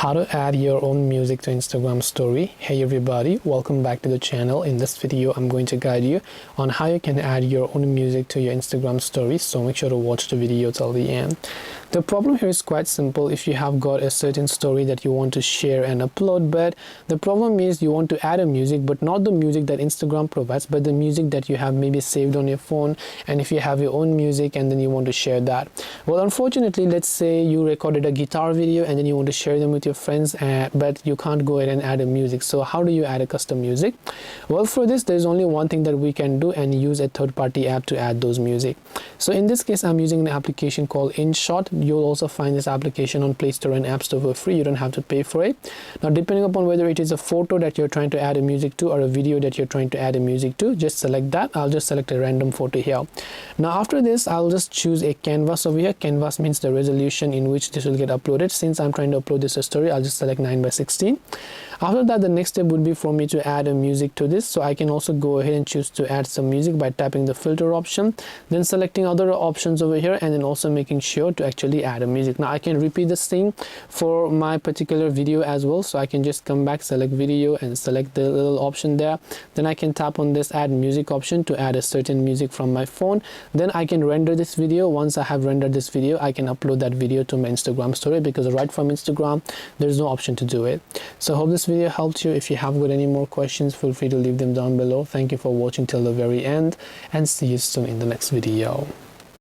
How to add your own music to Instagram story. Hey everybody, welcome back to the channel. In this video I'm going to guide you on how you can add your own music to your Instagram story, so make sure to watch the video till the end. The problem here is quite simple. If you have got a certain story that you want to share and upload, but the problem is you want to add a music, but not the music that Instagram provides, but the music that you have maybe saved on your phone. And if you have your own music and then you want to share that, well, unfortunately, let's say you recorded a guitar video and then you want to share them with your friends, but you can't go ahead and add a music. So how do you add a custom music? Well, for this there's only one thing that we can do, and use a third-party app to add those music. So in this case I'm using an application called InShot. You'll also find this application on Play Store and App Store for free. You don't have to pay for it. Now, depending upon whether it is a photo that you're trying to add a music to or a video that you're trying to add a music to, just select that. I'll just select a random photo here. Now after this I'll just choose a canvas over here. Canvas means the resolution in which this will get uploaded. Since I'm trying to upload this story, I'll just select 9:16. After that, the next step would be for me to add a music to this. So I can also go ahead and choose to add some music by tapping the filter option, then selecting other options over here, and then also making sure to actually add a music. Now I can repeat this thing for my particular video as well. So I can just come back, select video, and select the little option there. Then I can tap on this add music option to add a certain music from my phone. Then I can render this video. Once I have rendered this video, I can upload that video to my Instagram story, because right from Instagram there's no option to do it. So I hope this video helped you. If you have got any more questions, feel free to leave them down below. Thank you for watching till the very end, and see you soon in the next video.